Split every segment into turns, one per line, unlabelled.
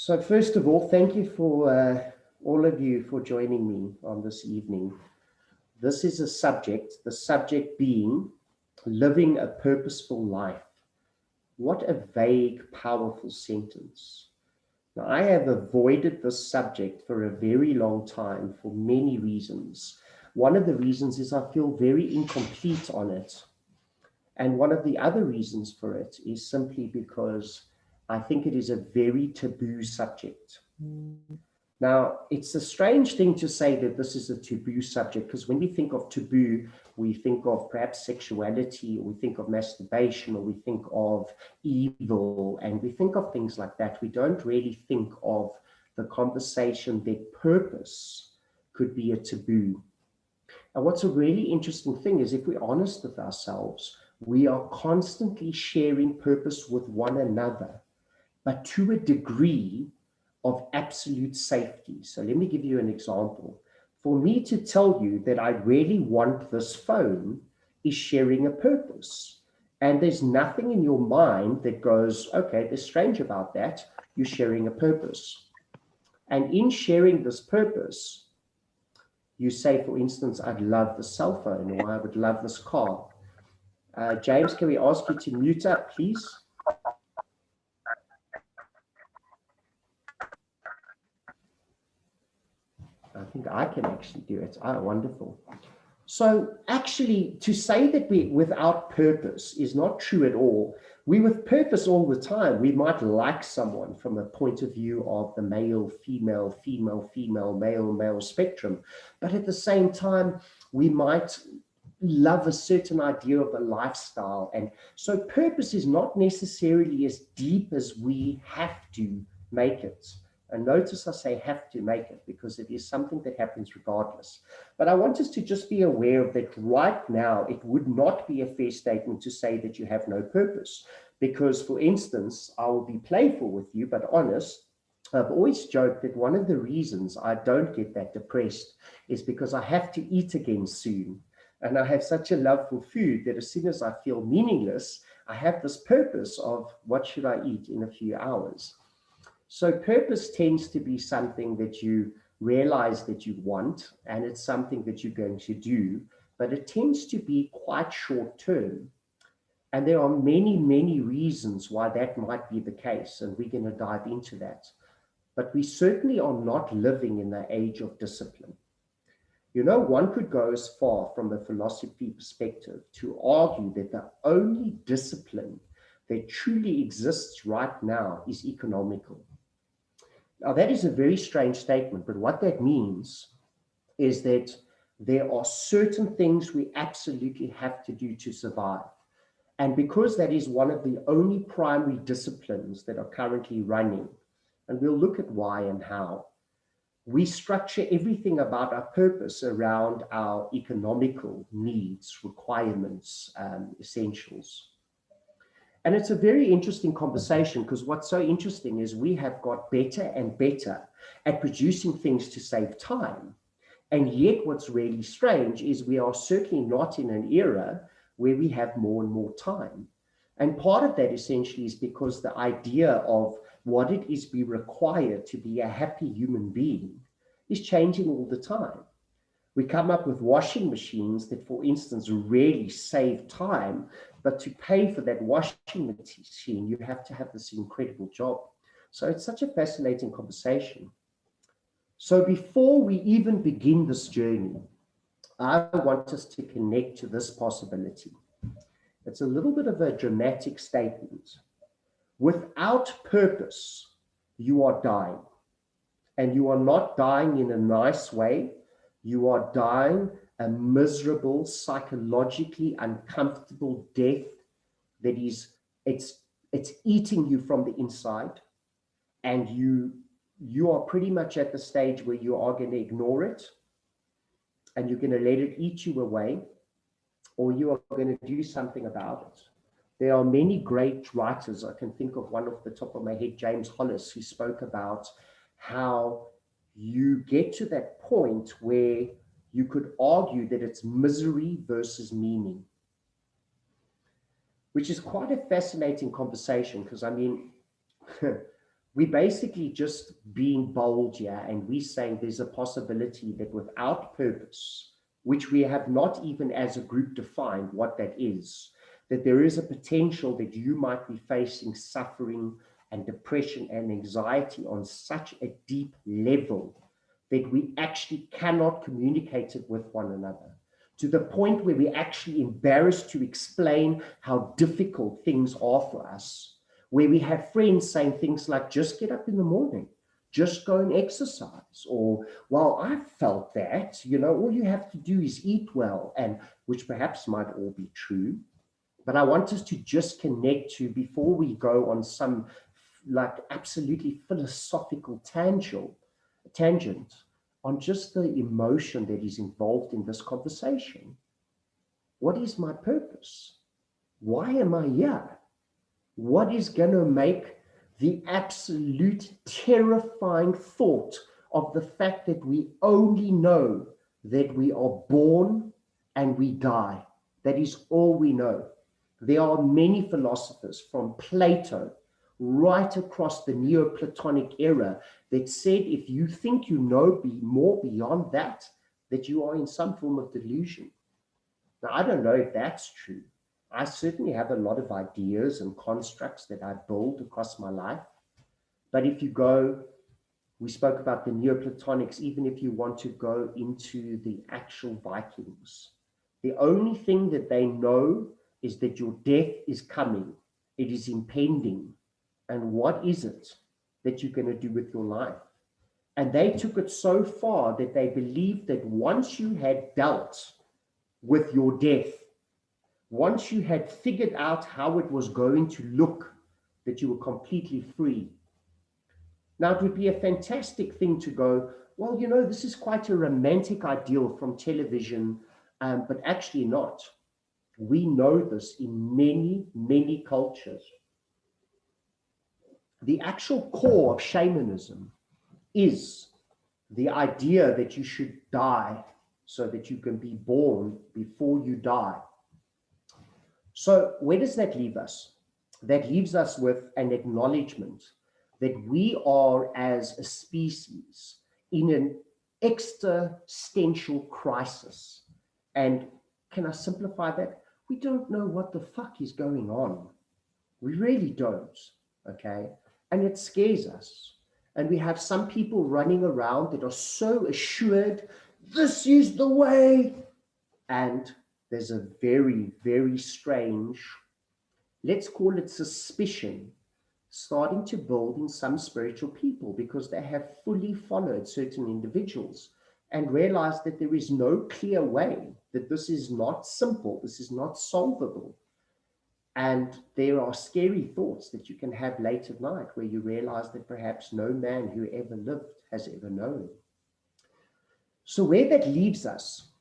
So first of all, thank you for all of you for joining me on this evening. This is a subject, the subject being living a purposeful life. What a vague, powerful sentence. Now, I have avoided this subject for a very long time for many reasons. One of the reasons is I feel very incomplete on it. And one of the other reasons for it is simply because I think it is a very taboo subject. Now, it's a strange thing to say that this is a taboo subject, because when we think of taboo, we think of perhaps sexuality, or we think of masturbation, or we think of evil, and we think of things like that. We don't really think of the conversation that purpose could be a taboo. And what's a really interesting thing is, if we're honest with ourselves, we are constantly sharing purpose with one another, but to a degree of absolute safety. So let me give you an example. For me to tell you that I really want this phone is sharing a purpose. And there's nothing in your mind that goes, okay, there's strange about that. You're sharing a purpose. And in sharing this purpose, you say, for instance, I'd love the cell phone, or I would love this car. James, can we ask you to mute up, please? I think I can actually do it. Ah, wonderful. So actually, to say that we without purpose is not true at all. We with purpose all the time. We might like someone from a point of view of the male, female, female, female, male, male spectrum. But at the same time, we might love a certain idea of a lifestyle. And so purpose is not necessarily as deep as we have to make it. And notice I say have to make it, because it is something that happens regardless. But I want us to just be aware of that right now. It would not be a fair statement to say that you have no purpose. Because, for instance, I will be playful with you, but honest. I've always joked that one of the reasons I don't get that depressed is because I have to eat again soon. And I have such a love for food that as soon as I feel meaningless, I have this purpose of what should I eat in a few hours. So purpose tends to be something that you realize that you want, and it's something that you're going to do, but it tends to be quite short term. And there are many, many reasons why that might be the case, and we're going to dive into that. But we certainly are not living in the age of discipline. You know, one could go as far from a philosophy perspective to argue that the only discipline that truly exists right now is economical. Now, that is a very strange statement, but what that means is that there are certain things we absolutely have to do to survive. And because that is one of the only primary disciplines that are currently running, and we'll look at why and how, we structure everything about our purpose around our economical needs, requirements, essentials. And it's a very interesting conversation, because what's so interesting is we have got better and better at producing things to save time. And yet what's really strange is we are certainly not in an era where we have more and more time. And part of that essentially is because the idea of what it is we require to be a happy human being is changing all the time. We come up with washing machines that, for instance, really save time, but to pay for that washing machine, you have to have this incredible job. So it's such a fascinating conversation. So before we even begin this journey, I want us to connect to this possibility. It's a little bit of a dramatic statement. Without purpose, you are dying. And you are not dying in a nice way. You are dying a miserable, psychologically uncomfortable death that is, it's eating you from the inside. And you are pretty much at the stage where you are going to ignore it, and you're going to let it eat you away, or you are going to do something about it. There are many great writers. I can think of one off the top of my head, James Hollis, who spoke about how you get to that point where you could argue that it's misery versus meaning, which is quite a fascinating conversation, because I mean, we basically just being bold here, and we're saying there's a possibility that without purpose, which we have not even as a group defined what that is, that there is a potential that you might be facing suffering and depression and anxiety on such a deep level that we actually cannot communicate it with one another, to the point where we're actually embarrassed to explain how difficult things are for us, where we have friends saying things like, just get up in the morning, just go and exercise, or, well, I felt that, all you have to do is eat well, and which perhaps might all be true. But I want us to just connect to, before we go on some like absolutely philosophical tangent on just the emotion that is involved in this conversation. What is my purpose? Why am I here? What is going to make the absolute terrifying thought of the fact that we only know that we are born and we die? That is all we know. There are many philosophers from Plato right across the Neoplatonic era that said if you think you know more beyond that, that you are in some form of delusion. Now, I don't know if that's true. I certainly have a lot of ideas and constructs that I build across my life. But if you go, we spoke about the Neoplatonics, even if you want to go into the actual Vikings, the only thing that they know is that your death is coming. It is impending. And what is it that you're going to do with your life? And they took it so far that they believed that once you had dealt with your death, once you had figured out how it was going to look, that you were completely free. Now, it would be a fantastic thing to go, well, this is quite a romantic ideal from television, but actually not. We know this in many, many cultures. The actual core of shamanism is the idea that you should die so that you can be born before you die. So where does that leave us? That leaves us with an acknowledgement that we are, as a species, in an existential crisis. And can I simplify that? We don't know what the fuck is going on. We really don't, okay? And it scares us. And we have some people running around that are so assured, this is the way. And there's a very, very strange, let's call it suspicion, starting to build in some spiritual people because they have fully followed certain individuals and realized that there is no clear way, that this is not simple, this is not solvable. And there are scary thoughts that you can have late at night where you realize that perhaps no man who ever lived has ever known. So where that leaves us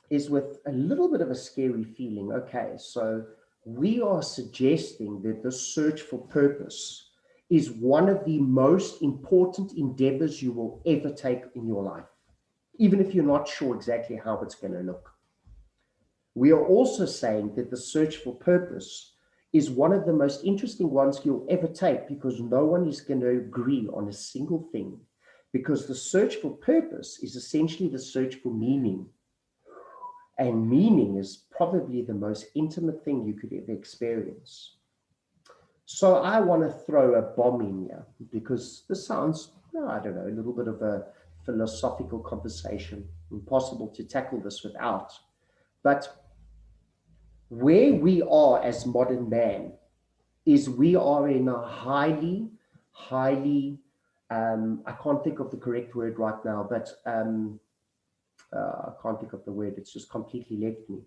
is with a little bit of a scary feeling. Okay, so we are suggesting that the search for purpose is one of the most important endeavors you will ever take in your life, even if you're not sure exactly how it's going to look. We are also saying that the search for purpose is one of the most interesting ones you'll ever take, because no one is going to agree on a single thing, because the search for purpose is essentially the search for meaning. And meaning is probably the most intimate thing you could ever experience. So I want to throw a bomb in here, because this sounds, I don't know, a little bit of a philosophical conversation, impossible to tackle this without. But where we are as modern man is we are in a highly, I can't think of the correct word right now, but I can't think of the word, it's just completely left me.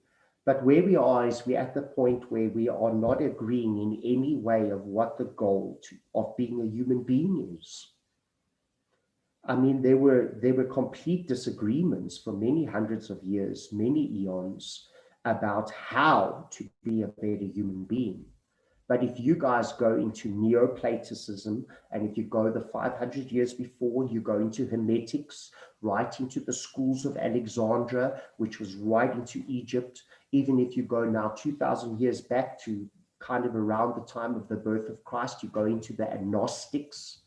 But where we are is we're at the point where we are not agreeing in any way of what the goal of being a human being is. I mean, there were complete disagreements for many hundreds of years, many eons, about how to be a better human being. But if you guys go into Neoplatonism, and if you go the 500 years before, you go into Hermetics, right into the schools of Alexandria, which was right into Egypt. Even if you go now 2,000 years back to kind of around the time of the birth of Christ, you go into the Gnostics.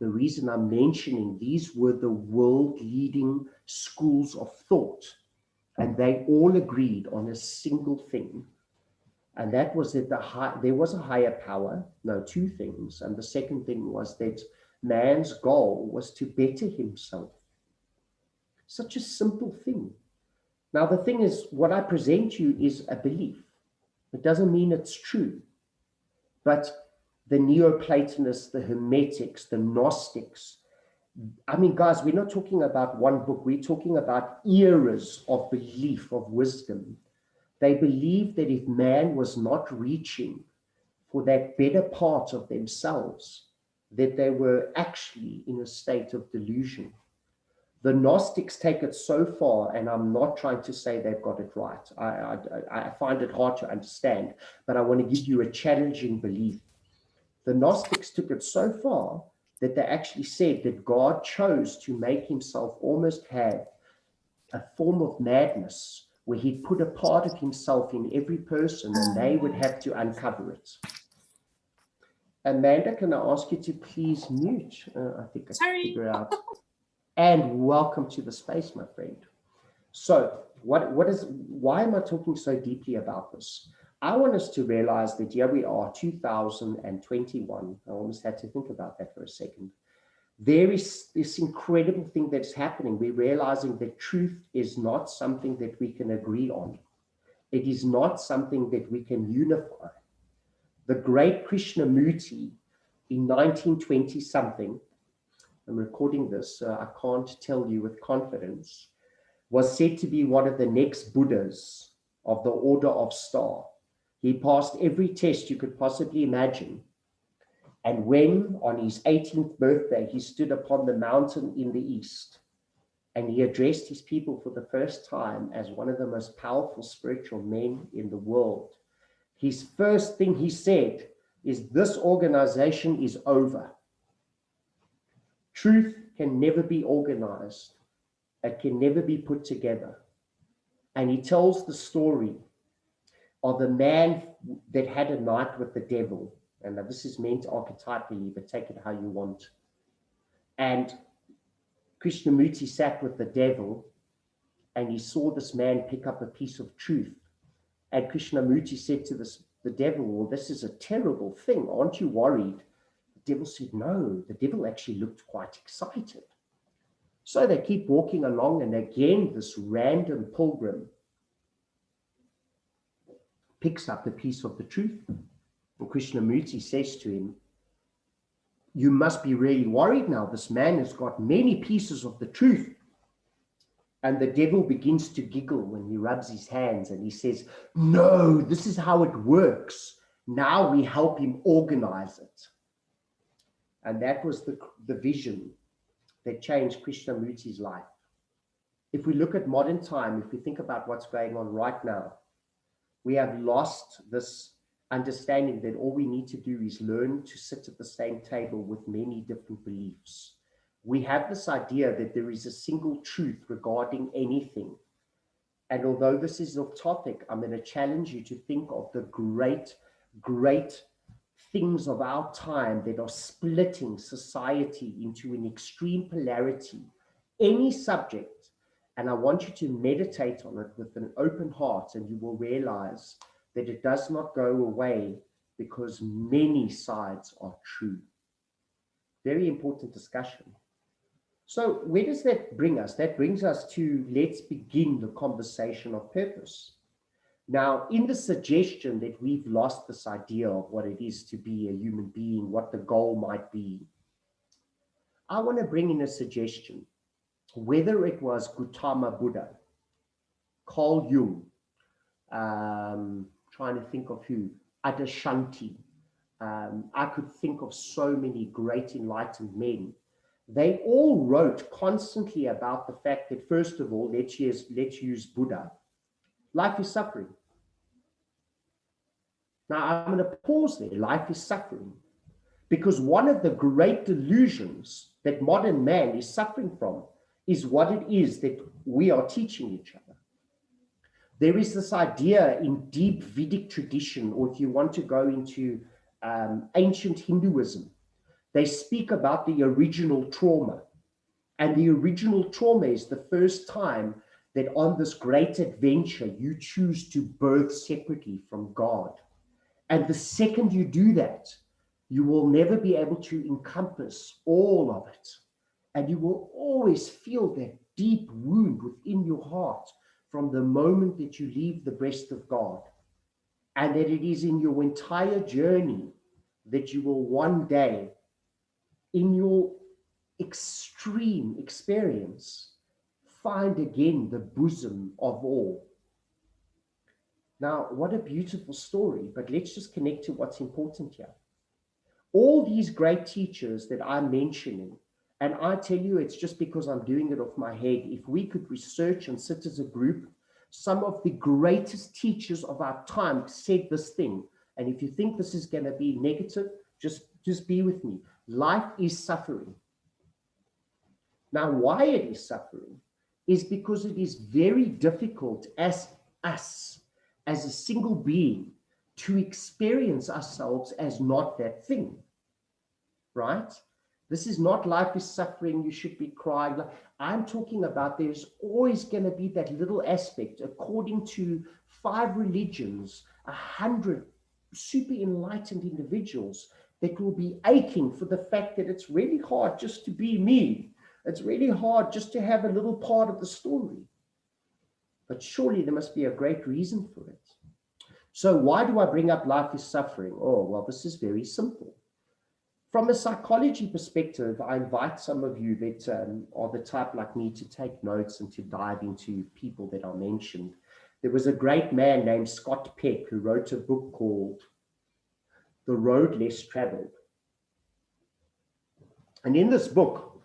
The reason I'm mentioning these were the world leading schools of thought, and they all agreed on a single thing. And that was that there was a higher power, no, two things. And the second thing was that man's goal was to better himself. Such a simple thing. Now, the thing is, what I present you is a belief. It doesn't mean it's true. But the Neoplatonists, the Hermetics, the Gnostics, I mean, guys, we're not talking about one book. We're talking about eras of belief, of wisdom. They believed that if man was not reaching for that better part of themselves, that they were actually in a state of delusion. The Gnostics take it so far, and I'm not trying to say they've got it right. I find it hard to understand, but I want to give you a challenging belief. The Gnostics took it so far that they actually said that God chose to make himself almost have a form of madness where he'd put a part of himself in every person and they would have to uncover it. Amanda, can I ask you to please mute? I think I can figure out. And welcome to the space, my friend. So why am I talking so deeply about this? I want us to realize that here we are, 2021. I almost had to think about that for a second. There is this incredible thing that's happening. We're realizing that truth is not something that we can agree on. It is not something that we can unify. The great Krishnamurti in 1920 something, I'm recording this, so I can't tell you with confidence, was said to be one of the next Buddhas of the Order of Star. He passed every test you could possibly imagine. And when on his 18th birthday, he stood upon the mountain in the east and he addressed his people for the first time as one of the most powerful spiritual men in the world, his first thing he said is, this organization is over. Truth can never be organized. It can never be put together. And he tells the story of a man that had a night with the devil. And this is meant archetypally, but take it how you want. And Krishnamurti sat with the devil and he saw this man pick up a piece of truth. And Krishnamurti said to the devil, well, this is a terrible thing. Aren't you worried? The devil said, no. The devil actually looked quite excited. So they keep walking along, and again, this random pilgrim picks up a piece of the truth. And Krishnamurti says to him, you must be really worried now. This man has got many pieces of the truth. And the devil begins to giggle when he rubs his hands and he says, no, this is how it works. Now we help him organize it. And that was the vision that changed Krishnamurti's life. If we look at modern time, if we think about what's going on right now, we have lost this understanding that all we need to do is learn to sit at the same table with many different beliefs. We have this idea that there is a single truth regarding anything. And although this is off topic, I'm going to challenge you to think of the great, great things of our time that are splitting society into an extreme polarity. Any subject, and I want you to meditate on it with an open heart, and you will realize that it does not go away because many sides are true. Very important discussion. So where does that bring us? That brings us to, let's begin the conversation of purpose. Now, in the suggestion that we've lost this idea of what it is to be a human being, what the goal might be, I want to bring in a suggestion. Whether it was Gautama Buddha, Carl Jung, trying to think of who, Adashanti, I could think of so many great enlightened men. They all wrote constantly about the fact that, first of all, let's use Buddha. Life is suffering. Now, I'm going to pause there. Life is suffering. Because one of the great delusions that modern man is suffering from is what it is that we are teaching each other. There is this idea in deep Vedic tradition, or if you want to go into ancient Hinduism, they speak about the original trauma. And the original trauma is the first time that on this great adventure, you choose to birth separately from God. And the second you do that, you will never be able to encompass all of it. And you will always feel that deep wound within your heart from the moment that you leave the breast of God. And that it is in your entire journey that you will one day, in your extreme experience, find again the bosom of all. Now, what a beautiful story, but let's just connect to what's important here. All these great teachers that I'm mentioning, and I tell you, it's just because I'm doing it off my head. If we could research and sit as a group, some of the greatest teachers of our time said this thing. And if you think this is going to be negative, just be with me. Life is suffering. Now, why it is suffering is because it is very difficult as us, as a single being, to experience ourselves as not that thing, right? This is not life is suffering, you should be crying. I'm talking about there's always going to be that little aspect, according to 5 religions, 100 super enlightened individuals that will be aching for the fact that it's really hard just to be me. It's really hard just to have a little part of the story. But surely there must be a great reason for it. So why do I bring up life is suffering? Oh, well, this is very simple. From a psychology perspective, I invite some of you that are the type like me to take notes and to dive into people that are mentioned. There was a great man named Scott Peck who wrote a book called The Road Less Traveled. And in this book,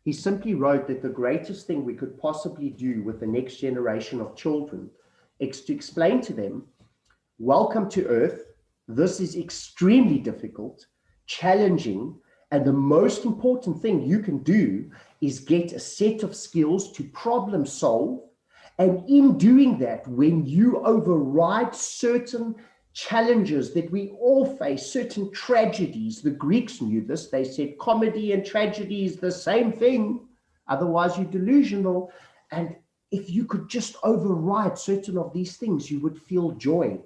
he simply wrote that the greatest thing we could possibly do with the next generation of children is to explain to them, welcome to Earth. This is extremely difficult, challenging, and the most important thing you can do is get a set of skills to problem solve. And in doing that, when you override certain challenges that we all face, certain tragedies, the Greeks knew this, they said comedy and tragedy is the same thing, otherwise you're delusional. And if you could just override certain of these things, you would feel joy.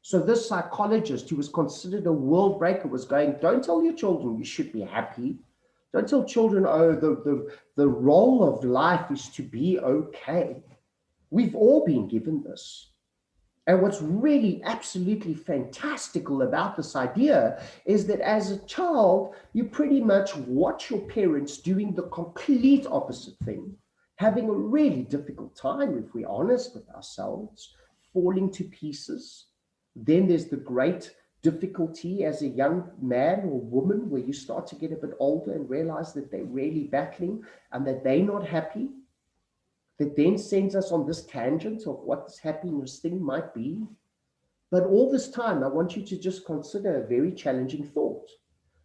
So this psychologist, who was considered a world breaker, was going, don't tell your children you should be happy. Don't tell children, oh, the role of life is to be okay. We've all been given this. And what's really absolutely fantastical about this idea is that as a child, you pretty much watch your parents doing the complete opposite thing, having a really difficult time, if we're honest with ourselves, falling to pieces. Then there's the great difficulty as a young man or woman where you start to get a bit older and realize that they're really battling and that they're not happy. That then sends us on this tangent of what this happiness thing might be. But all this time, I want you to just consider a very challenging thought.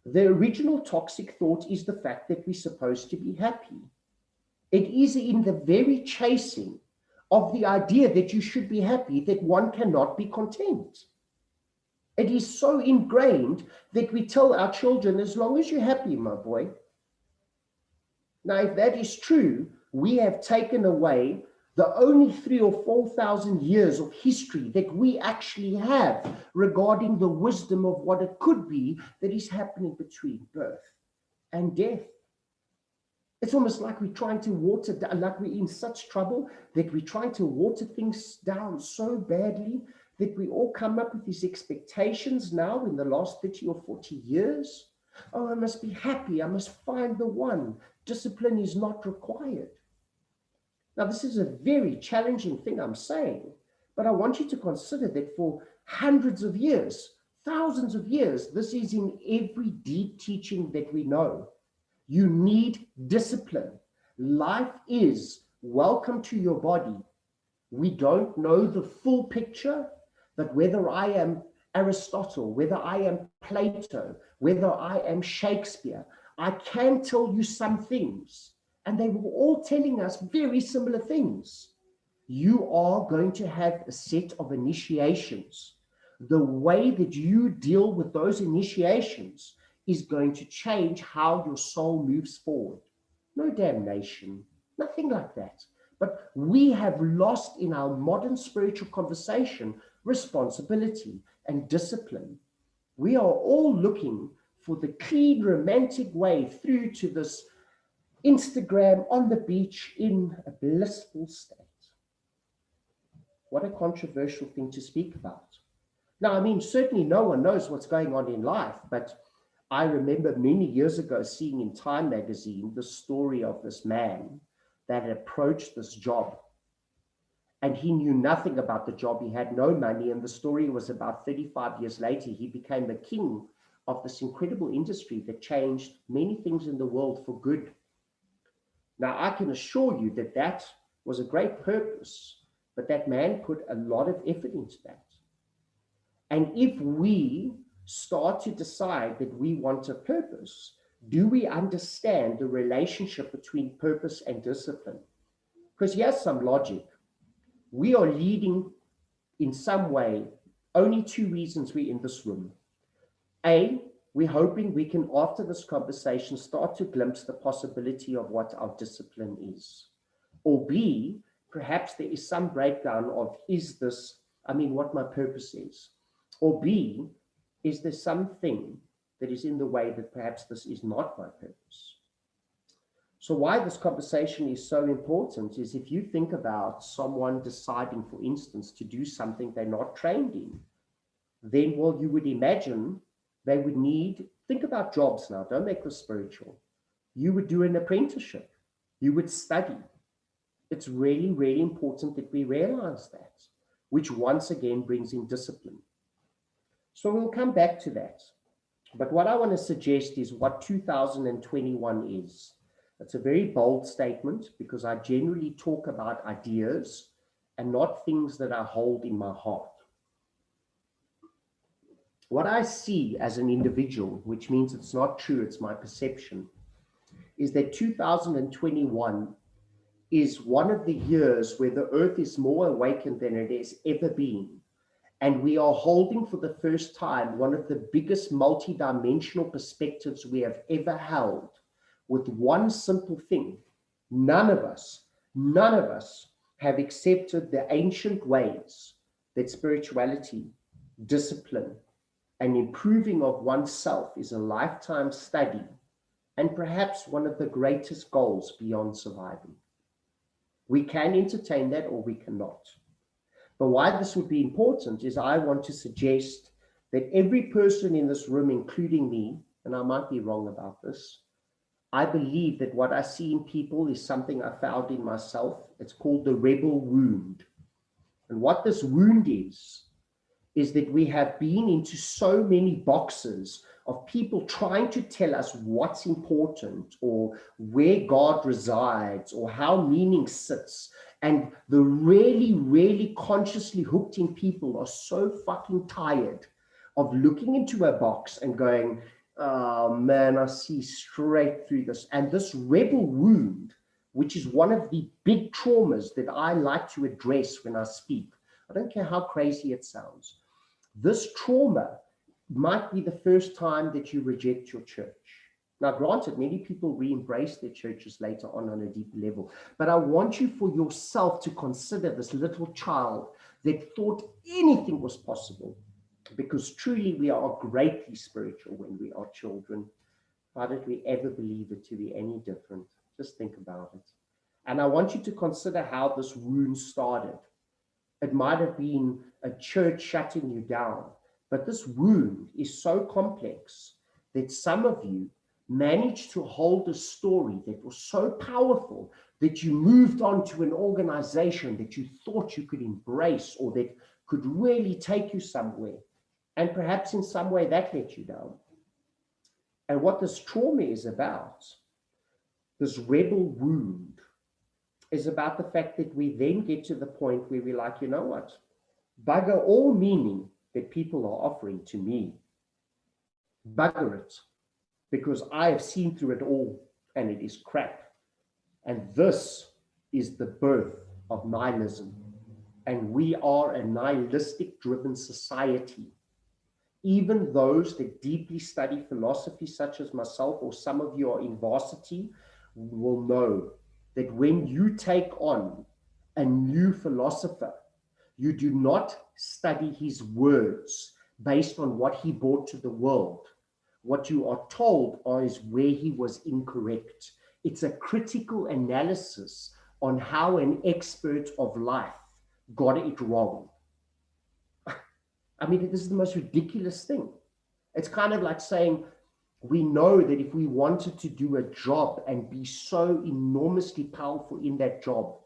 The original toxic thought is the fact that we're supposed to be happy. It is in the very chasing of the idea that you should be happy that one cannot be content. It is so ingrained that we tell our children, as long as you're happy, my boy. Now, if that is true, we have taken away the only 3,000 or 4,000 years of history that we actually have regarding the wisdom of what it could be that is happening between birth and death. It's almost like we're trying to water down, like we're in such trouble that we're trying to water things down so badly that we all come up with these expectations now in the last 30 or 40 years. Oh, I must be happy. I must find the one. Discipline is not required. Now, this is a very challenging thing I'm saying, but I want you to consider that for hundreds of years, thousands of years, this is in every deep teaching that we know. You need discipline. Life is welcome to your body. We don't know the full picture, but whether I am Aristotle, whether I am Plato, whether I am Shakespeare, I can tell you some things. And they were all telling us very similar things. You are going to have a set of initiations. The way that you deal with those initiations is going to change how your soul moves forward. No damnation, nothing like that. But we have lost in our modern spiritual conversation responsibility and discipline. We are all looking for the clean, romantic way through to this Instagram on the beach in a blissful state. What a controversial thing to speak about. Now, I mean, certainly no one knows what's going on in life, but I remember many years ago seeing in Time magazine the story of this man that had approached this job, and he knew nothing about the job. He had no money, and the story was about 35 years later, he became the king of this incredible industry that changed many things in the world for good. Now, I can assure you that that was a great purpose, but that man put a lot of effort into that. And if we start to decide that we want a purpose, do we understand the relationship between purpose and discipline? Because here's some logic. We are leading in some way, only two reasons we're in this room. A, we're hoping we can, after this conversation, start to glimpse the possibility of what our discipline is. Or B, perhaps there is some breakdown of, what my purpose is. Or B, is there something that is in the way that perhaps this is not my purpose? So why this conversation is so important is if you think about someone deciding, for instance, to do something they're not trained in, then, well, you would imagine they would need, think about jobs now, don't make this spiritual. You would do an apprenticeship. You would study. It's really, really important that we realize that, which once again brings in discipline. So we'll come back to that. But what I want to suggest is what 2021 is. It's a very bold statement because I generally talk about ideas and not things that I hold in my heart. What I see as an individual, which means it's not true, it's my perception, is that 2021 is one of the years where the earth is more awakened than it has ever been. And we are holding for the first time one of the biggest multidimensional perspectives we have ever held, with one simple thing. None of us have accepted the ancient ways that spirituality, discipline, and improving of oneself is a lifetime study and perhaps one of the greatest goals beyond surviving. We can entertain that or we cannot. But why this would be important is I want to suggest that every person in this room, including me, and I might be wrong about this, I believe that what I see in people is something I found in myself. It's called the rebel wound. And what this wound is that we have been into so many boxes of people trying to tell us what's important or where God resides or how meaning sits. And the really, really consciously hooked in people are so fucking tired of looking into a box and going, oh man, I see straight through this. And this rebel wound, which is one of the big traumas that I like to address when I speak. I don't care how crazy it sounds. This trauma might be the first time that you reject your church. Now, granted, many people re-embrace their churches later on a deeper level, but I want you for yourself to consider this little child that thought anything was possible, because truly we are greatly spiritual when we are children. Why did we ever believe it to be any different? Just think about it. And I want you to consider how this wound started. It might have been a church shutting you down, but this wound is so complex that some of you managed to hold a story that was so powerful that you moved on to an organization that you thought you could embrace or that could really take you somewhere. And perhaps in some way that let you down. And what this trauma is about, this rebel wound, is about the fact that we then get to the point where we're like, you know what? Bugger all meaning that people are offering to me. Bugger it. Because I have seen through it all and it is crap. And this is the birth of nihilism. And we are a nihilistic driven society. even those that deeply study philosophy, such as myself, or some of you are in varsity, will know that when you take on a new philosopher, you do not study his words based on what he brought to the world. What you are told is where he was incorrect. It's a critical analysis on how an expert of life got it wrong. I mean, this is the most ridiculous thing. It's kind of like saying, we know that if we wanted to do a job and be so enormously powerful in that job,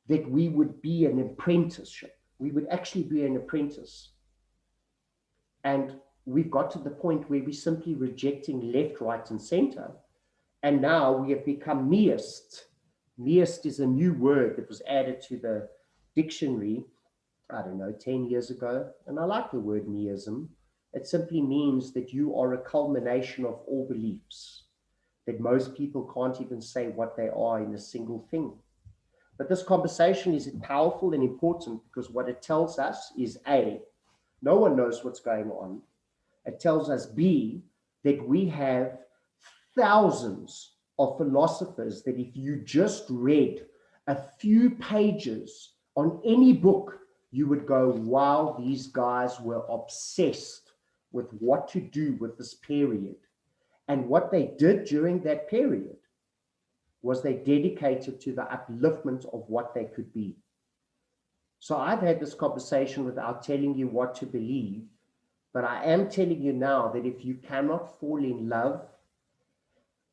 that we would be an apprenticeship. We would actually be an apprentice. And we've got to the point where we're simply rejecting left, right, and center. And now we have become meist. Meist is a new word that was added to the dictionary, I don't know, 10 years ago. And I like the word meism. It simply means that you are a culmination of all beliefs, that most people can't even say what they are in a single thing. But this conversation is powerful and important because what it tells us is A, no one knows what's going on. It tells us B, that we have thousands of philosophers that if you just read a few pages on any book, you would go, wow, these guys were obsessed with what to do with this period. And what they did during that period was they dedicated to the upliftment of what they could be. So I've had this conversation without telling you what to believe, but I am telling you now that if you cannot fall in love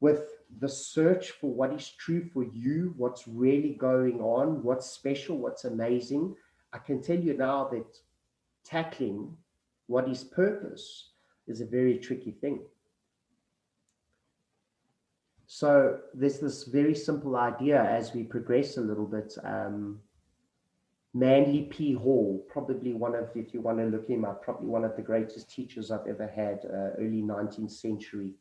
with the search for what is true for you, what's really going on, what's special, what's amazing, I can tell you now that tackling what is purpose is a very tricky thing. So there's this very simple idea as we progress a little bit. Manly P. Hall, probably one of, if you want to look him up, probably one of the greatest teachers I've ever had, early 19th century.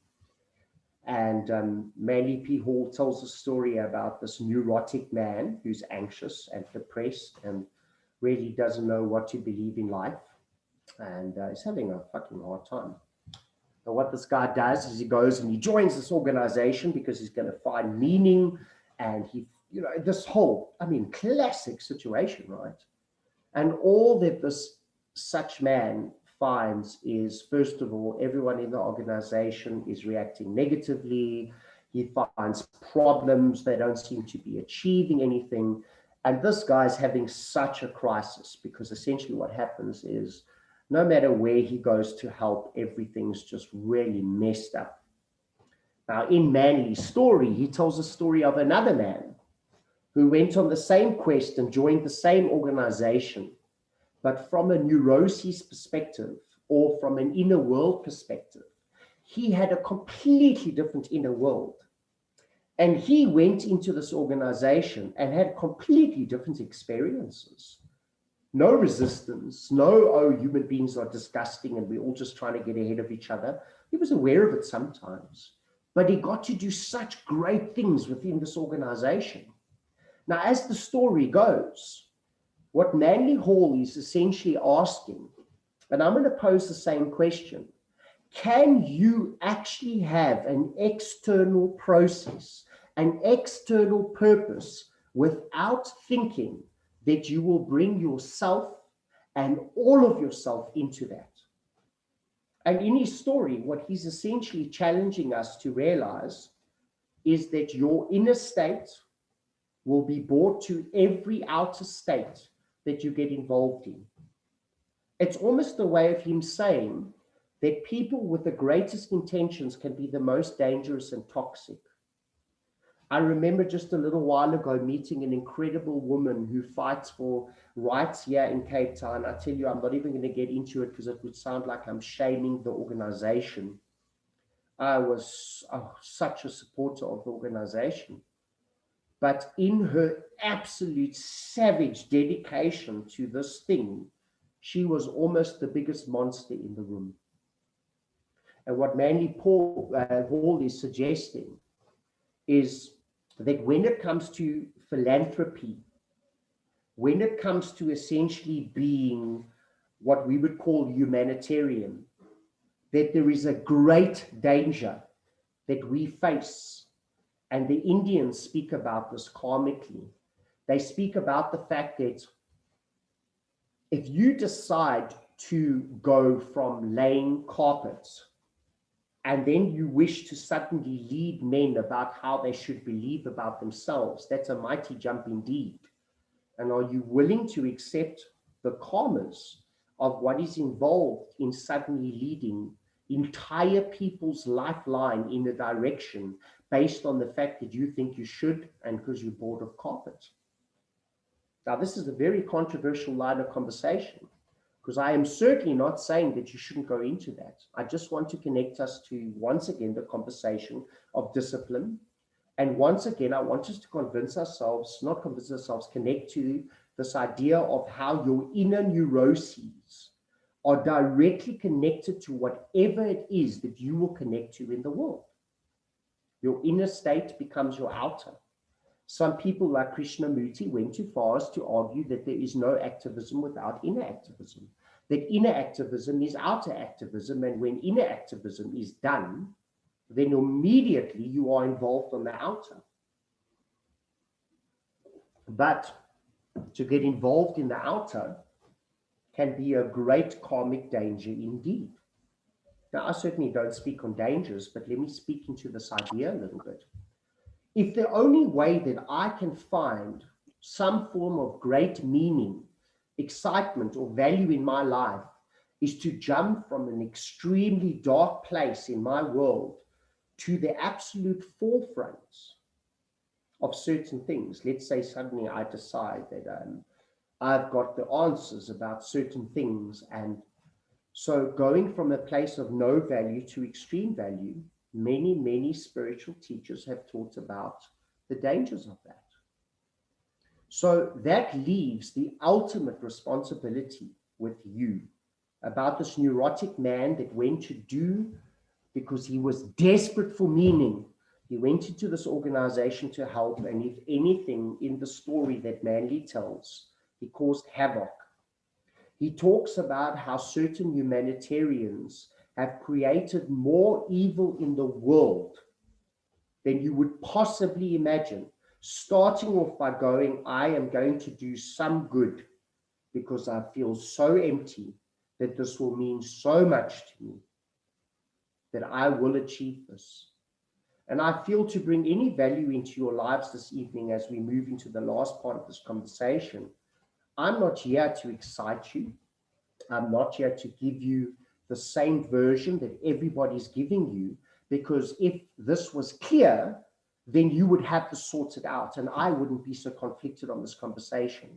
And Manly P. Hall tells a story about this neurotic man who's anxious and depressed and really doesn't know what to believe in life. And he's having a fucking hard time. And what this guy does is he goes and he joins this organization because he's going to find meaning. And he, you know, this whole, I mean, classic situation, right? And all that this such man finds is, first of all, everyone in the organization is reacting negatively. He finds problems. They don't seem to be achieving anything. And this guy's having such a crisis because essentially what happens is no matter where he goes to help, everything's just really messed up. Now, in Manly's story, he tells a story of another man who went on the same quest and joined the same organization, but from a neuroses perspective or from an inner world perspective, he had a completely different inner world. And he went into this organization and had completely different experiences. No resistance, no, oh, human beings are disgusting and we're all just trying to get ahead of each other. He was aware of it sometimes, but he got to do such great things within this organization. Now, as the story goes, what Manly Hall is essentially asking, and I'm going to pose the same question, can you actually have an external process, an external purpose without thinking that you will bring yourself and all of yourself into that? And in his story, what he's essentially challenging us to realize is that your inner state will be brought to every outer state that you get involved in. It's almost a way of him saying that people with the greatest intentions can be the most dangerous and toxic. I remember just a little while ago meeting an incredible woman who fights for rights here in Cape Town. I tell you, I'm not even going to get into it because it would sound like I'm shaming the organization. I was such a supporter of the organization. But in her absolute savage dedication to this thing, she was almost the biggest monster in the room. And what Manly Hall is suggesting is that when it comes to philanthropy, when it comes to essentially being what we would call humanitarian, that there is a great danger that we face. And the Indians speak about this karmically. They speak about the fact that if you decide to go from laying carpets and then you wish to suddenly lead men about how they should believe about themselves, that's a mighty jump indeed. And are you willing to accept the karmas of what is involved in suddenly leading entire people's lifeline in a direction based on the fact that you think you should and because you're bored of carpet? Now, this is a very controversial line of conversation, because I am certainly not saying that you shouldn't go into that. I just want to connect us to, once again, the conversation of discipline. And once again, I want us to connect to this idea of how your inner neuroses are directly connected to whatever it is that you will connect to in the world. Your inner state becomes your outer. Some people like Krishnamurti went too far as to argue that there is no activism without inner activism, that inner activism is outer activism, and when inner activism is done, then immediately you are involved on the outer. But to get involved in the outer can be a great karmic danger indeed. Now, I certainly don't speak on dangers, but let me speak into this idea a little bit. If the only way that I can find some form of great meaning, excitement, or value in my life is to jump from an extremely dark place in my world to the absolute forefront of certain things. Let's say suddenly I decide that I've got the answers about certain things. And so going from a place of no value to extreme value, many spiritual teachers have taught about the dangers of that. So that leaves the ultimate responsibility with you about this neurotic man that went to do, because he was desperate for meaning. He went into this organization to help, and if anything, in the story that Manly tells, he caused havoc. He talks about how certain humanitarians have created more evil in the world than you would possibly imagine, starting off by going, I am going to do some good because I feel so empty that this will mean so much to me that I will achieve this. And I feel to bring any value into your lives this evening as we move into the last part of this conversation, I'm not here to excite you. I'm not here to give you the same version that everybody's giving you, because if this was clear, then you would have this sorted out and I wouldn't be so conflicted on this conversation.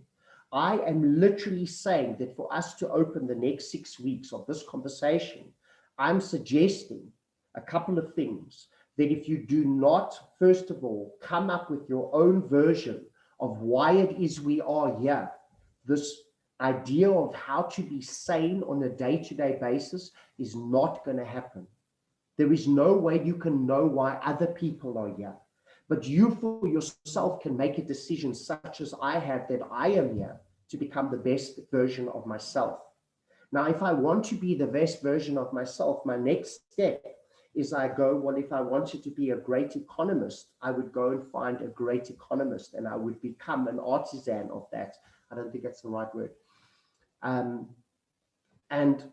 I am literally saying that for us to open the next 6 weeks of this conversation, I'm suggesting a couple of things. That if you do not, first of all, come up with your own version of why it is we are here, this idea of how to be sane on a day-to-day basis is not going to happen. There is no way you can know why other people are here, but you for yourself can make a decision such as I have, that I am here to become the best version of myself. Now, if I want to be the best version of myself, my next step is I go, well, if I wanted to be a great economist, I would go and find a great economist and I would become an artisan of that. I don't think that's the right word. And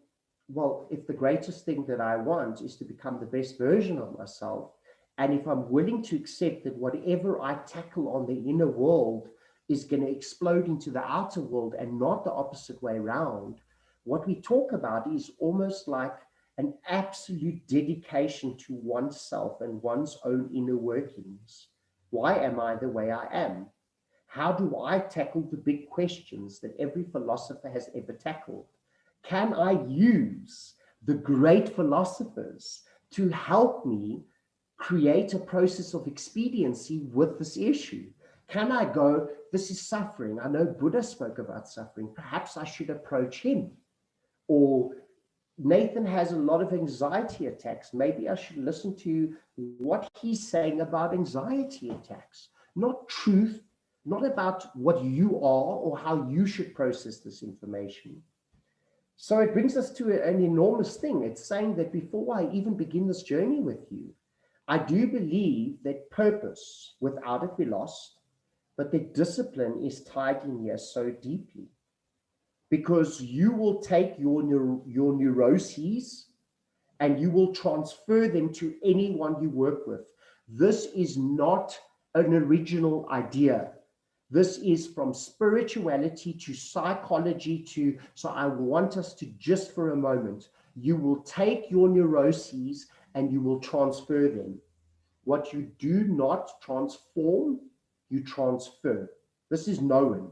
well, if the greatest thing that I want is to become the best version of myself, and if I'm willing to accept that whatever I tackle on the inner world is going to explode into the outer world and not the opposite way around, what we talk about is almost like an absolute dedication to oneself and one's own inner workings. Why am I the way I am? How do I tackle the big questions that every philosopher has ever tackled? Can I use the great philosophers to help me create a process of expediency with this issue? Can I go, this is suffering. I know Buddha spoke about suffering. Perhaps I should approach him. Or Nathan has a lot of anxiety attacks. Maybe I should listen to what he's saying about anxiety attacks. Not truth, not about what you are or how you should process this information. So it brings us to an enormous thing. It's saying that before I even begin this journey with you, I do believe that purpose, without it, be lost, but that discipline is tied in here so deeply, because you will take your neuroses and you will transfer them to anyone you work with. This is not an original idea. This is from spirituality to psychology to, so I want us to just for a moment, you will take your neuroses and you will transfer them. What you do not transform, you transfer. This is known.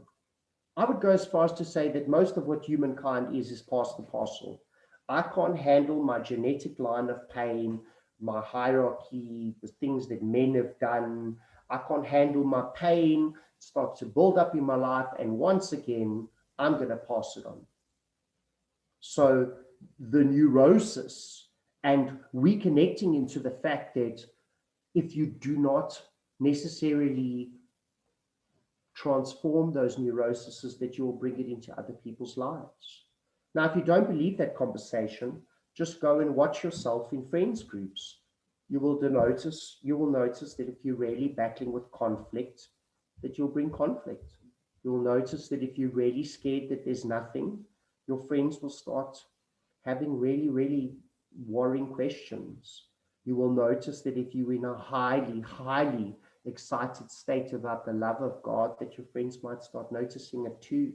I would go as far as to say that most of what humankind is past the parcel. I can't handle my genetic line of pain, my hierarchy, the things that men have done. I can't handle my pain, start to build up in my life, and once again, I'm going to pass it on. So the neurosis and reconnecting into the fact that if you do not necessarily transform those neuroses, that you'll bring it into other people's lives. Now, if you don't believe that conversation, just go and watch yourself in friends groups. You will notice that if you're really battling with conflict, that you'll bring conflict. You'll notice that if you're really scared that there's nothing, your friends will start having really, really worrying questions. You will notice that if you're in a highly, highly excited state about the love of God, that your friends might start noticing it too.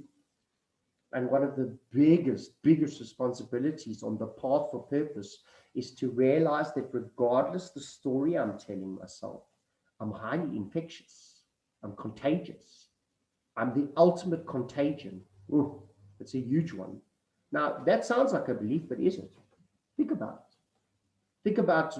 And one of the biggest responsibilities on the path for purpose is to realize that regardless the story I'm telling myself, I'm highly infectious, I'm contagious, I'm the ultimate contagion. Ooh, it's a huge one. Now, that sounds like a belief, but is it? Think about it. Think about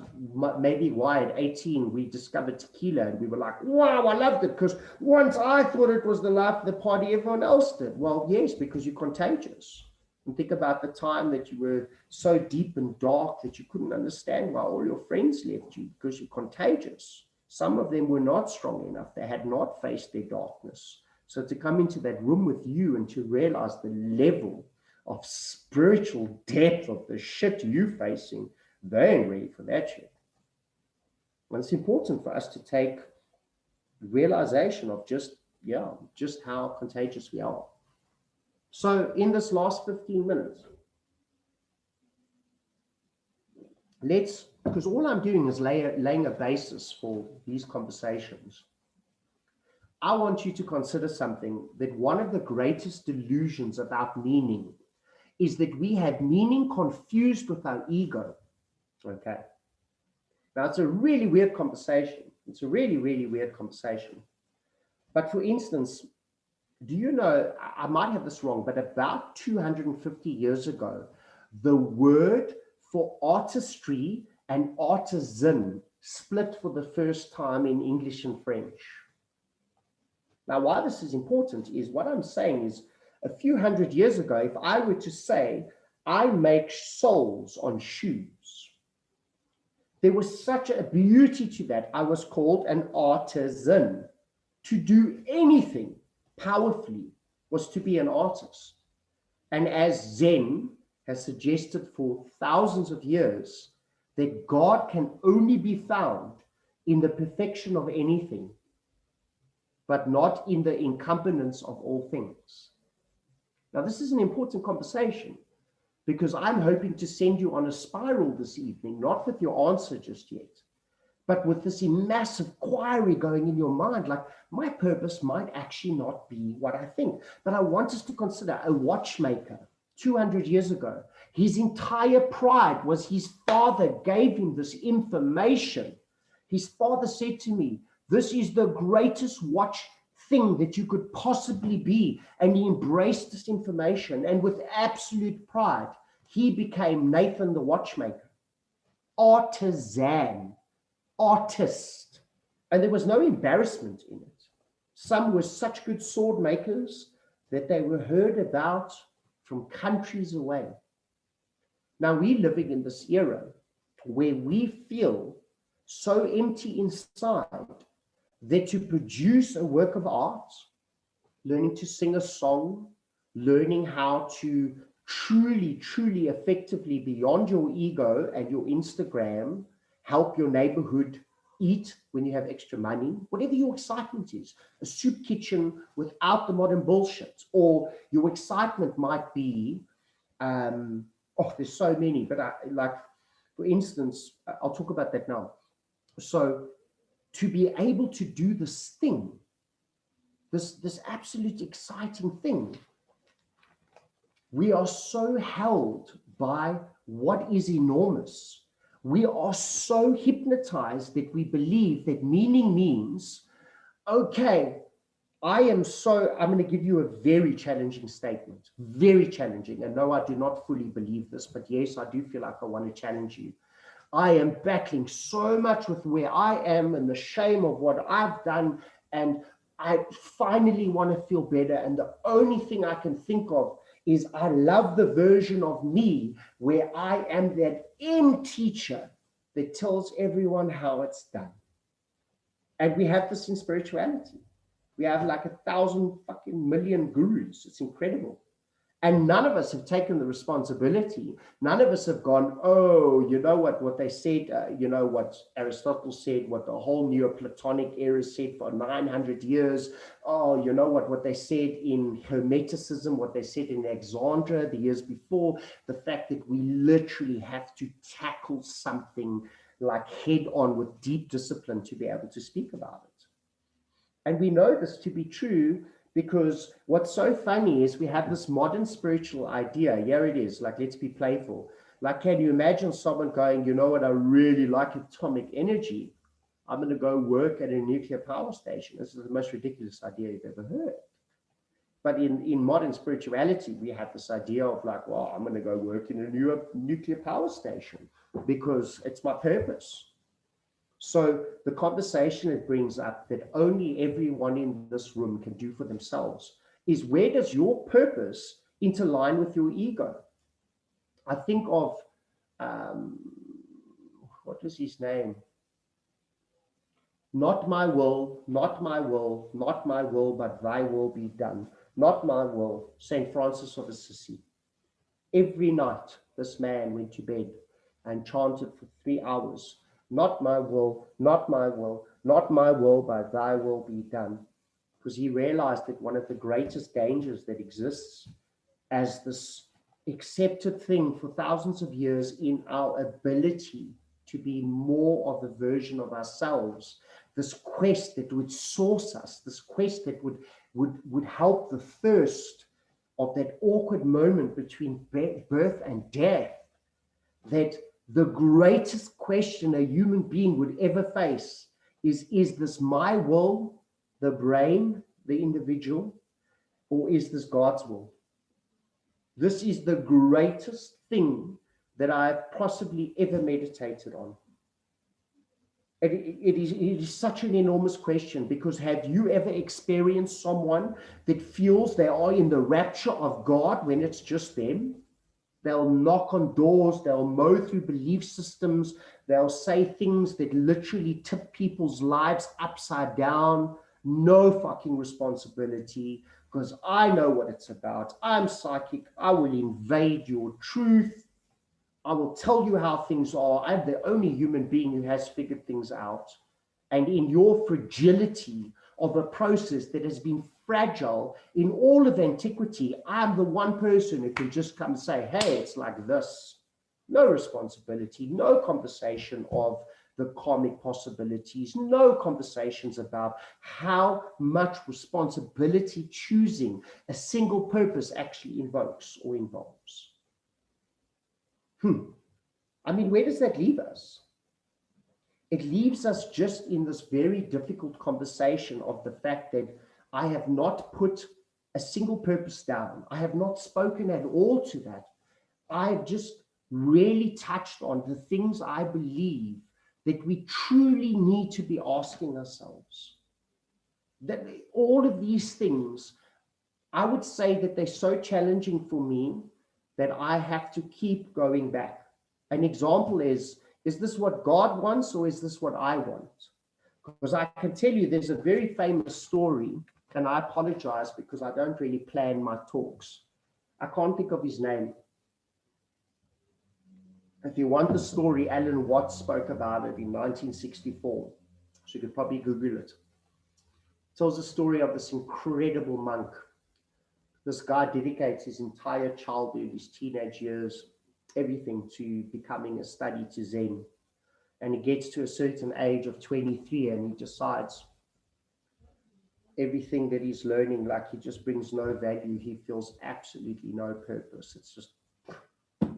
maybe why at 18 we discovered tequila and we were like, wow, I loved it because once I thought it was the life of the party, everyone else did. Well, yes, because you're contagious. And think about the time that you were so deep and dark that you couldn't understand why all your friends left you, because you're contagious. Some of them were not strong enough. They had not faced their darkness. So to come into that room with you and to realize the level of spiritual depth of the shit you're facing, they ain't ready for that shit. And it's important for us to take realization of just how contagious we are. So in this last 15 minutes, because all I'm doing is laying a basis for these conversations. I want you to consider something, that one of the greatest delusions about meaning is that we have meaning confused with our ego. Okay. Now, it's a really weird conversation. It's a really, really weird conversation. But for instance, do you know, I might have this wrong, but about 250 years ago, the word for artistry and artisan split for the first time in English and French. Now, why this is important is what I'm saying is a few hundred years ago, if I were to say, I make soles on shoes, there was such a beauty to that. I was called an artisan. To do anything powerfully was to be an artist. And as Zen has suggested for thousands of years, that God can only be found in the perfection of anything, but not in the incompetence of all things. Now, this is an important conversation, because I'm hoping to send you on a spiral this evening, not with your answer just yet, but with this massive query going in your mind, like my purpose might actually not be what I think. But I want us to consider a watchmaker 200 years ago. His entire pride was his father gave him this information. His father said to me, this is the greatest watch thing that you could possibly be. And he embraced this information, and with absolute pride, he became Nathan the watchmaker, artisan, artist. And there was no embarrassment in it. Some were such good sword makers that they were heard about from countries away. Now we're living in this era where we feel so empty inside that to produce a work of art, learning to sing a song, learning how to truly, truly effectively beyond your ego and your Instagram, help your neighborhood eat when you have extra money, whatever your excitement is, a soup kitchen without the modern bullshit, or your excitement might be, there's so many, but like, for instance, I'll talk about that now. So to be able to do this thing, this absolute exciting thing, we are so held by what is enormous. We are so hypnotized that we believe that meaning means, okay, I'm going to give you a very challenging statement, very challenging. And no, I do not fully believe this, but yes, I do feel like I want to challenge you. I am battling so much with where I am and the shame of what I've done. And I finally want to feel better. And the only thing I can think of is I love the version of me where I am that teacher that tells everyone how it's done. And we have this in spirituality. We have like 1,000 fucking million gurus. It's incredible. And none of us have taken the responsibility. None of us have gone, oh, you know what they said, what Aristotle said, what the whole Neoplatonic era said for 900 years. Oh, you know what they said in Hermeticism, what they said in Alexandria the years before, the fact that we literally have to tackle something like head on with deep discipline to be able to speak about it. And we know this to be true because what's so funny is we have this modern spiritual idea. Here it is, like, let's be playful. Like, can you imagine someone going, you know what, I really like atomic energy. I'm going to go work at a nuclear power station. This is the most ridiculous idea you've ever heard. But in modern spirituality, we have this idea of like, well, I'm going to go work in a nuclear power station because it's my purpose. So the conversation it brings up that only everyone in this room can do for themselves is, where does your purpose interline with your ego? I think of, what was his name? Not my will, not my will, not my will, but thy will be done. Not my will, St. Francis of Assisi. Every night, this man went to bed and chanted for 3 hours. Not my will, not my will, not my will, but thy will be done. Because he realized that one of the greatest dangers that exists as this accepted thing for thousands of years in our ability to be more of a version of ourselves, this quest that would source us, this quest that would help the thirst of that awkward moment between birth and death, that the greatest question a human being would ever face is this my will, the brain, the individual, or is this God's will? This is the greatest thing that I've possibly ever meditated on. It is such an enormous question, because have you ever experienced someone that feels they are in the rapture of God when it's just them? They'll knock on doors, they'll mow through belief systems, they'll say things that literally tip people's lives upside down. No fucking responsibility, because I know what it's about. I'm psychic. I will invade your truth. I will tell you how things are. I'm the only human being who has figured things out. And in your fragility of a process that has been fragile in all of antiquity, I'm the one person who can just come and say, hey, it's like this. No responsibility, no conversation of the karmic possibilities, no conversations about how much responsibility choosing a single purpose actually invokes or involves. I mean, where does that leave us? It leaves us just in this very difficult conversation of the fact that I have not put a single purpose down. I have not spoken at all to that. I've just really touched on the things I believe that we truly need to be asking ourselves. That all of these things, I would say that they're so challenging for me that I have to keep going back. An example is this what God wants, or is this what I want? Because I can tell you there's a very famous story, and I apologize because I don't really plan my talks. I can't think of his name. If you want the story, Alan Watts spoke about it in 1964. So you could probably Google it. It tells the story of this incredible monk. This guy dedicates his entire childhood, his teenage years, everything to becoming a study to Zen. And he gets to a certain age of 23 and he decides everything that he's learning, like he just brings no value. He feels absolutely no purpose. It's just,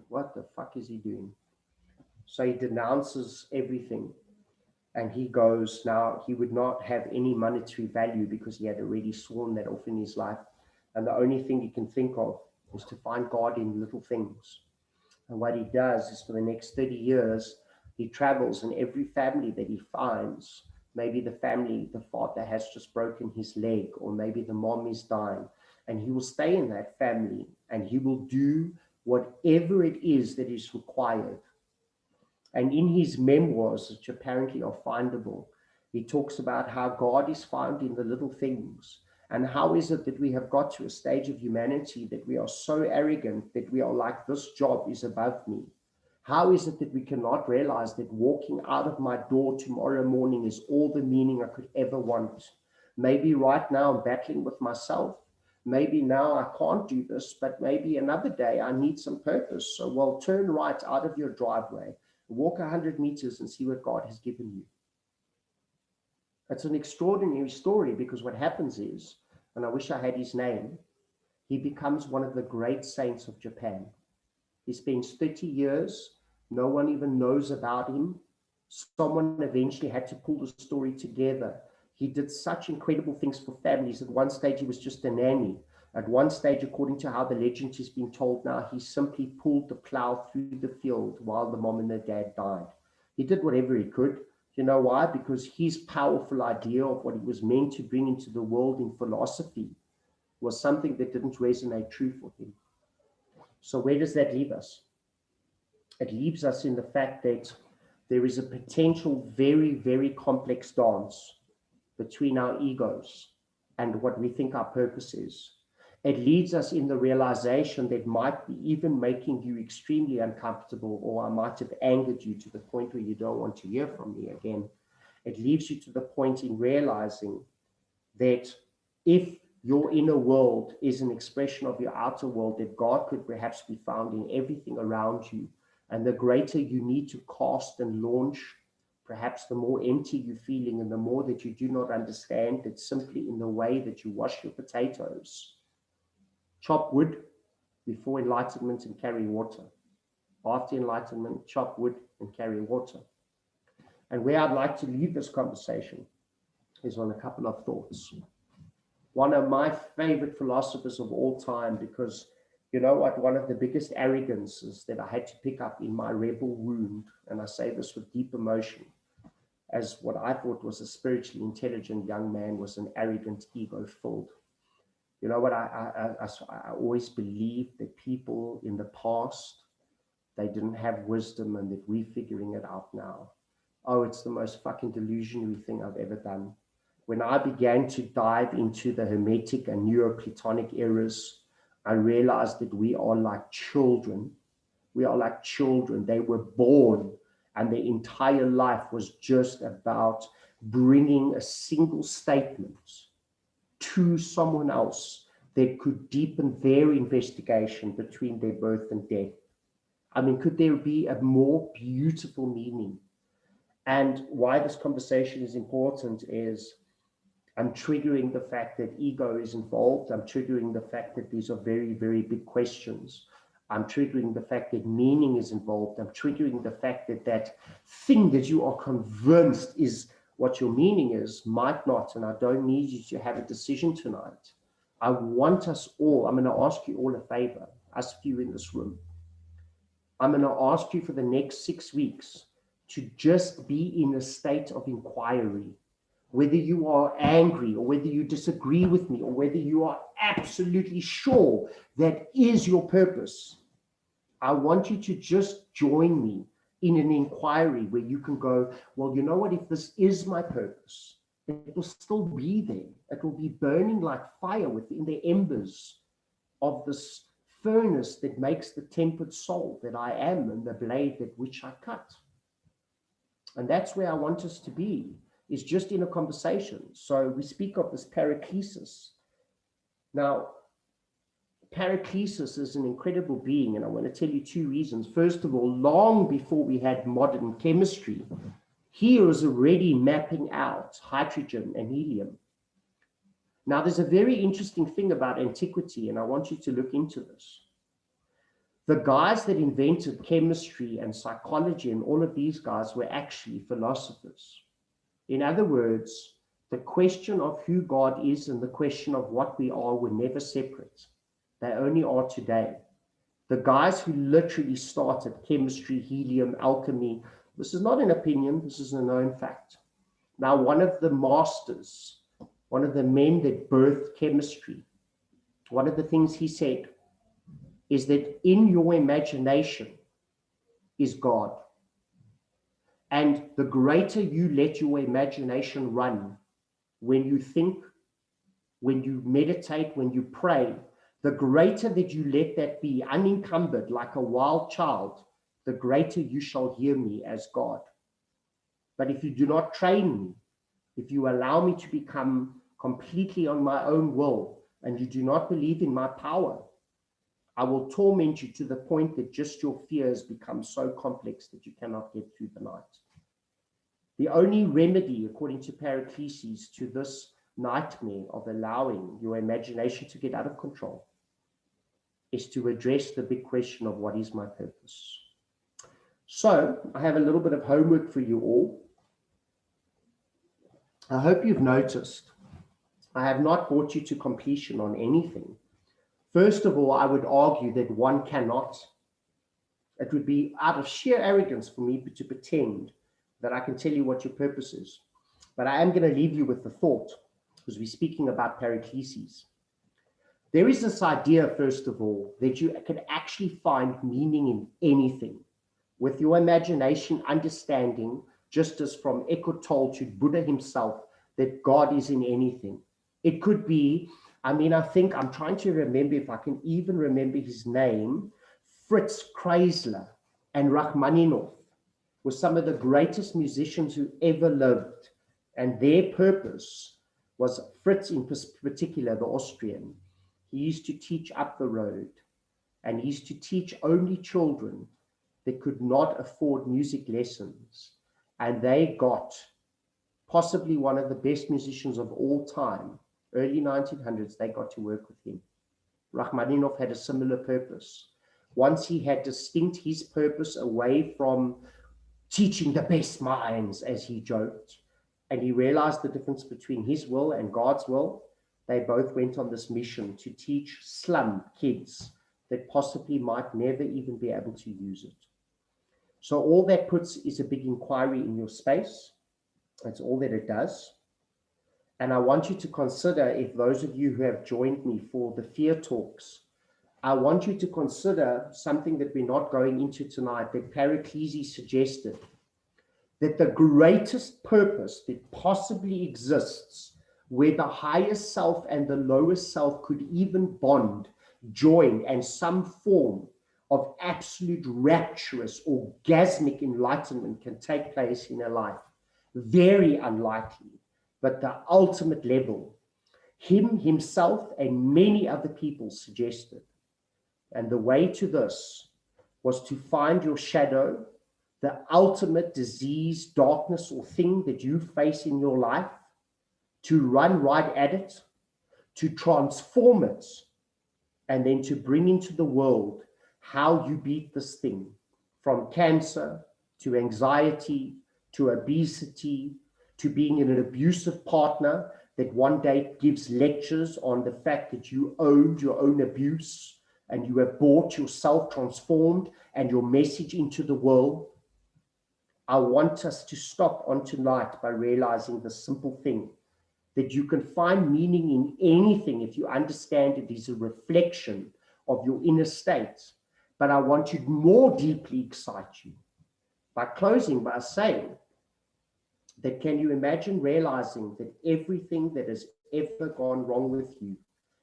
what the fuck is he doing? So he denounces everything. And he goes, now he would not have any monetary value because he had already sworn that off in his life. And the only thing he can think of is to find God in little things. And what he does is for the next 30 years, he travels, and every family that he finds, maybe the family, the father has just broken his leg, or maybe the mom is dying, and he will stay in that family and he will do whatever it is that is required. And in his memoirs, which apparently are findable, he talks about how God is found in the little things. And how is it that we have got to a stage of humanity that we are so arrogant that we are like, this job is above me? How is it that we cannot realize that walking out of my door tomorrow morning is all the meaning I could ever want? Maybe right now I'm battling with myself. Maybe now I can't do this, but maybe another day I need some purpose. So, well, turn right out of your driveway, walk 100 meters and see what God has given you. It's an extraordinary story because what happens is, and I wish I had his name, he becomes one of the great saints of Japan. He spends 30 years, no one even knows about him. Someone eventually had to pull the story together. He did such incredible things for families. At one stage, he was just a nanny. At one stage, according to how the legend is being told now, he simply pulled the plow through the field while the mom and the dad died. He did whatever he could. You know why? Because his powerful idea of what he was meant to bring into the world in philosophy was something that didn't resonate true for him. So where does that leave us? It leaves us in the fact that there is a potential very, very complex dance between our egos and what we think our purpose is. It leads us in the realization that might be even making you extremely uncomfortable, or I might have angered you to the point where you don't want to hear from me again. It leaves you to the point in realizing that if your inner world is an expression of your outer world, that God could perhaps be found in everything around you. And the greater you need to cast and launch, perhaps the more empty you're feeling, and the more that you do not understand that simply in the way that you wash your potatoes, chop wood before enlightenment and carry water. After enlightenment, chop wood and carry water. And where I'd like to leave this conversation is on a couple of thoughts. One of my favorite philosophers of all time, because you know what, one of the biggest arrogances that I had to pick up in my rebel wound, and I say this with deep emotion, as what I thought was a spiritually intelligent young man was an arrogant, ego-filled. You know what, I always believed that people in the past, they didn't have wisdom and that we're figuring it out now. Oh, it's the most fucking delusionary thing I've ever done. When I began to dive into the Hermetic and Neoplatonic eras, I realized that we are like children. We are like children. They were born and their entire life was just about bringing a single statement to someone else that could deepen their investigation between their birth and death. I mean, could there be a more beautiful meaning? And why this conversation is important is I'm triggering the fact that ego is involved. I'm triggering the fact that these are very, very big questions. I'm triggering the fact that meaning is involved. I'm triggering the fact that that thing that you are convinced is what your meaning is might not. And I don't need you to have a decision tonight. I want us all, I'm going to ask you all a favor, us few in this room. I'm going to ask you for the next 6 weeks to just be in a state of inquiry. Whether you are angry or whether you disagree with me or whether you are absolutely sure that is your purpose, I want you to just join me in an inquiry where you can go, well, you know what, if this is my purpose, it will still be there. It will be burning like fire within the embers of this furnace that makes the tempered soul that I am and the blade that which I cut. And that's where I want us to be, is just in a conversation. So we speak of this paraklesis. Now, paraklesis is an incredible being, and I want to tell you two reasons. First of all, long before we had modern chemistry, he was already mapping out hydrogen and helium. Now, there's a very interesting thing about antiquity, and I want you to look into this. The guys that invented chemistry and psychology and all of these guys were actually philosophers. In other words, the question of who God is and the question of what we are were never separate. They only are today. The guys who literally started chemistry, helium, alchemy, this is not an opinion, this is a known fact. Now, one of the masters, one of the men that birthed chemistry, one of the things he said is that in your imagination is God. And the greater you let your imagination run, when you think, when you meditate, when you pray, the greater that you let that be unencumbered like a wild child, the greater you shall hear me as God. But if you do not train me, if you allow me to become completely on my own will, and you do not believe in my power, I will torment you to the point that just your fears become so complex that you cannot get through the night. The only remedy, according to Paraklesis, to this nightmare of allowing your imagination to get out of control is to address the big question of what is my purpose. So I have a little bit of homework for you all. I hope you've noticed I have not brought you to completion on anything. First of all, I would argue that one cannot. It would be out of sheer arrogance for me to pretend that I can tell you what your purpose is. But I am going to leave you with the thought, because we're speaking about Paraklesis. There is this idea, first of all, that you can actually find meaning in anything. With your imagination, understanding, just as from Eckhart Tolle to Buddha himself, that God is in anything. It could be, I think I'm trying to remember if I can even remember his name. Fritz Kreisler and Rachmaninoff were some of the greatest musicians who ever lived. And their purpose was, Fritz in particular, the Austrian, he used to teach up the road. And he used to teach only children that could not afford music lessons. And they got possibly one of the best musicians of all time. Early 1900s, they got to work with him. Rachmaninoff had a similar purpose. Once he had distinct his purpose away from teaching the best minds, as he joked, and he realized the difference between his will and God's will, they both went on this mission to teach slum kids that possibly might never even be able to use it. So all that puts is a big inquiry in your space. That's all that it does. And I want you to consider, if those of you who have joined me for the fear talks, I want you to consider something that we're not going into tonight, that Paraklesis suggested, that the greatest purpose that possibly exists, where the highest self and the lowest self could even bond, join, and some form of absolute rapturous, orgasmic enlightenment can take place in a life. Very unlikely. But the ultimate level, himself and many other people suggested. And the way to this was to find your shadow, the ultimate disease, darkness, or thing that you face in your life, to run right at it, to transform it, and then to bring into the world how you beat this thing, from cancer to anxiety to obesity, to being in an abusive partner that one day gives lectures on the fact that you owned your own abuse and you have brought yourself transformed and your message into the world. I want us to stop on tonight by realizing the simple thing, that you can find meaning in anything if you understand it is a reflection of your inner state. But I want to more deeply excite you by closing by saying, that can you imagine realizing that everything that has ever gone wrong with you,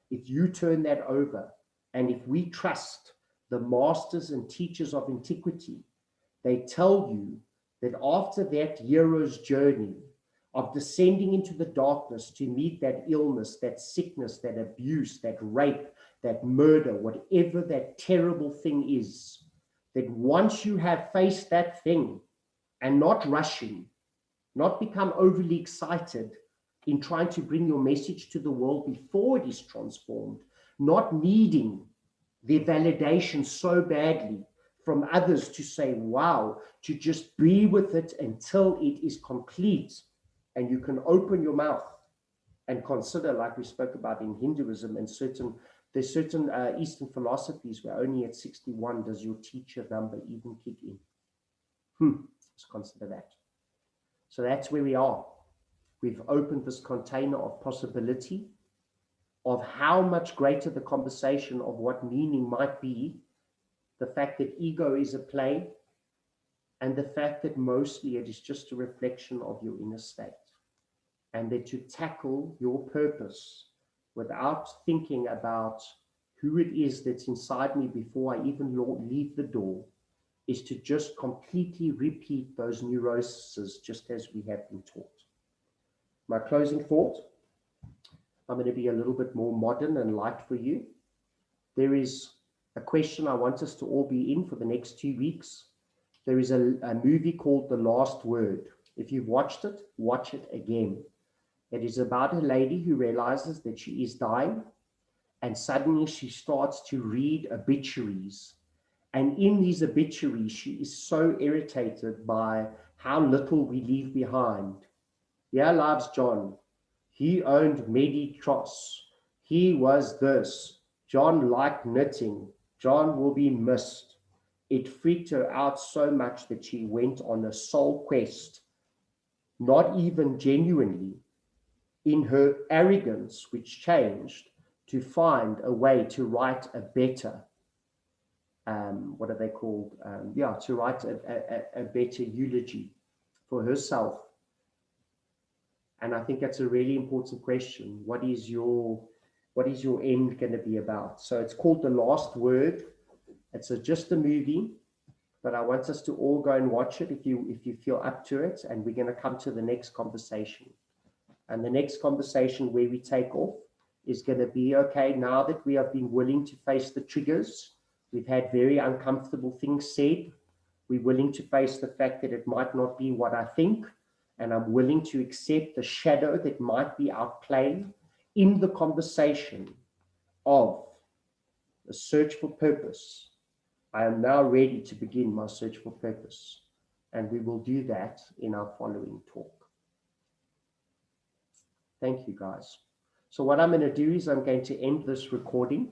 if you turn that over And if we trust the masters and teachers of antiquity, they tell you that after that hero's journey of descending into the darkness to meet that illness, that sickness, that abuse, that rape, that murder, whatever that terrible thing is, that once you have faced that thing and not rushing, not become overly excited in trying to bring your message to the world before it is transformed, not needing their validation so badly from others to say, wow, to just be with it until it is complete. And you can open your mouth and consider, like we spoke about in Hinduism and there's certain Eastern philosophies where only at 61 does your teacher number even kick in. Let's consider that. So that's where we are. We've opened this container of possibility of how much greater the conversation of what meaning might be, the fact that ego is a play, and the fact that mostly it is just a reflection of your inner state. And that to tackle your purpose without thinking about who it is that's inside me before I even leave the door is to just completely repeat those neuroses just as we have been taught. My closing thought, I'm going to be a little bit more modern and light for you. There is a question I want us to all be in for the next 2 weeks. There is a movie called The Last Word. If you've watched it, watch it again. It is about a lady who realizes that she is dying, and suddenly she starts to read obituaries. And in these obituaries, she is so irritated by how little we leave behind. Here lives John. He owned Meditros. He was this. John liked knitting. John will be missed. It freaked her out so much that she went on a soul quest, not even genuinely, in her arrogance, which changed, to find a way to write a better, what are they called? To write a better eulogy for herself. And I think that's a really important question. What is your end going to be about? So it's called The Last Word. It's just a movie, but I want us to all go and watch it if you feel up to it. And we're going to come to the next conversation. And the next conversation where we take off is going to be, okay, now that we have been willing to face the triggers, we've had very uncomfortable things said, we're willing to face the fact that it might not be what I think, and I'm willing to accept the shadow that might be outplayed in the conversation of the search for purpose. I am now ready to begin my search for purpose, and we will do that in our following talk. Thank you, guys. So what I'm going to do is I'm going to end this recording.